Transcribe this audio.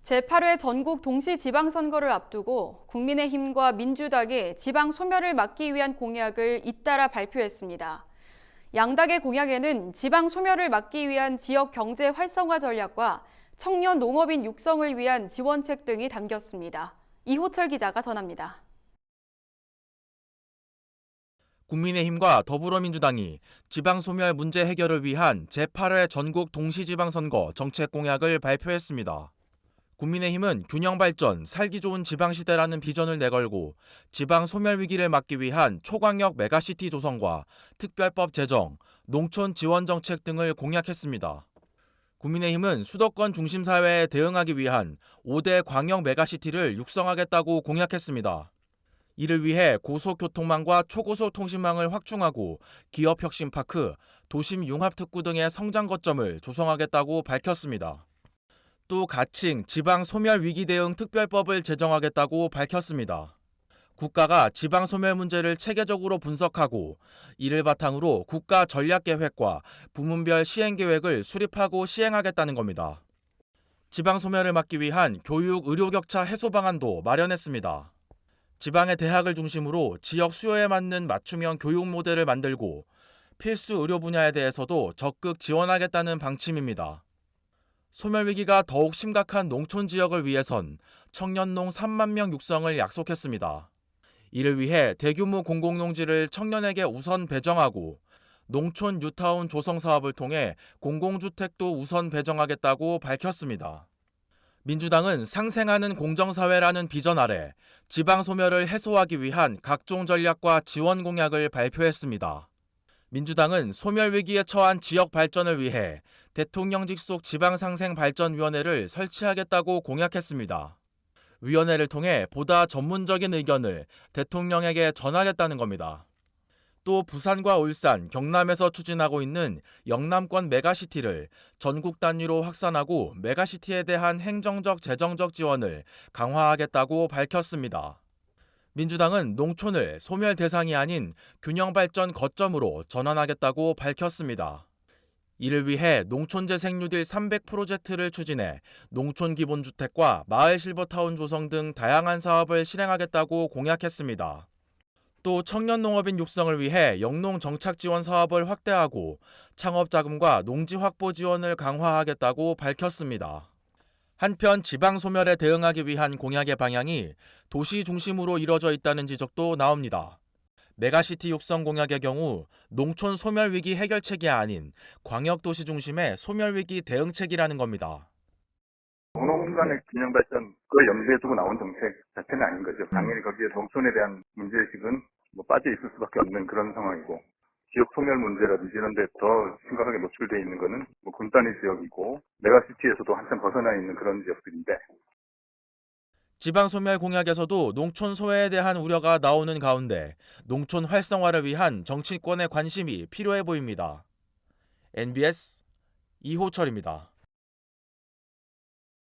제8회 전국 동시지방선거를 앞두고 국민의힘과 민주당이 지방 소멸을 막기 위한 공약을 잇따라 발표했습니다. 양당의 공약에는 지방 소멸을 막기 위한 지역 경제 활성화 전략과 청년 농업인 육성을 위한 지원책 등이 담겼습니다. 이호철 기자가 전합니다. 국민의힘과 더불어민주당이 지방소멸 문제 해결을 위한 제8회 전국 동시지방선거 정책 공약을 발표했습니다. 국민의힘은 균형발전, 살기 좋은 지방시대라는 비전을 내걸고 지방소멸 위기를 막기 위한 초광역 메가시티 조성과 특별법 제정, 농촌 지원 정책 등을 공약했습니다. 국민의힘은 수도권 중심사회에 대응하기 위한 5대 광역 메가시티를 육성하겠다고 공약했습니다. 이를 위해 고속교통망과 초고속 통신망을 확충하고 기업혁신파크, 도심 융합특구 등의 성장 거점을 조성하겠다고 밝혔습니다. 또 가칭 지방 소멸 위기 대응 특별법을 제정하겠다고 밝혔습니다. 국가가 지방 소멸 문제를 체계적으로 분석하고 이를 바탕으로 국가 전략 계획과 부문별 시행 계획을 수립하고 시행하겠다는 겁니다. 지방 소멸을 막기 위한 교육 의료 격차 해소 방안도 마련했습니다. 지방의 대학을 중심으로 지역 수요에 맞는 맞춤형 교육 모델을 만들고 필수 의료 분야에 대해서도 적극 지원하겠다는 방침입니다. 소멸 위기가 더욱 심각한 농촌 지역을 위해선 청년농 3만 명 육성을 약속했습니다. 이를 위해 대규모 공공농지를 청년에게 우선 배정하고 농촌 뉴타운 조성 사업을 통해 공공주택도 우선 배정하겠다고 밝혔습니다. 민주당은 상생하는 공정사회라는 비전 아래 지방 소멸을 해소하기 위한 각종 전략과 지원 공약을 발표했습니다. 민주당은 소멸 위기에 처한 지역 발전을 위해 대통령직 속 지방상생발전위원회를 설치하겠다고 공약했습니다. 위원회를 통해 보다 전문적인 의견을 대통령에게 전하겠다는 겁니다. 또 부산과 울산, 경남에서 추진하고 있는 영남권 메가시티를 전국 단위로 확산하고 메가시티에 대한 행정적, 재정적 지원을 강화하겠다고 밝혔습니다. 민주당은 농촌을 소멸 대상이 아닌 균형발전 거점으로 전환하겠다고 밝혔습니다. 이를 위해 농촌재생뉴딜 300 프로젝트를 추진해 농촌 기본주택과 마을 실버타운 조성 등 다양한 사업을 실행하겠다고 공약했습니다. 또 청년농업인 육성을 위해 영농 정착 지원 사업을 확대하고 창업자금과 농지 확보 지원을 강화하겠다고 밝혔습니다. 한편 지방 소멸에 대응하기 위한 공약의 방향이 도시 중심으로 이뤄져 있다는 지적도 나옵니다. 메가시티 육성 공약의 경우 농촌 소멸 위기 해결책이 아닌 광역도시 중심의 소멸 위기 대응책이라는 겁니다. 농업 간의 균형 발전 그걸 염두에 두고 나온 정책 자체는 아닌 거죠. 당연히 거기에 농촌에 대한 문제의식은 빠져 있을 수밖에 없는 그런 상황이고, 지역 소멸 문제라든지 이런 데 더 심각하게 노출되어 있는 거는 군단위 지역이고 메가시티에서도 한참 벗어나 있는 그런 지역들인데, 지방 소멸 공약에서도 농촌 소외에 대한 우려가 나오는 가운데 농촌 활성화를 위한 정치권의 관심이 필요해 보입니다. NBS 이호철입니다.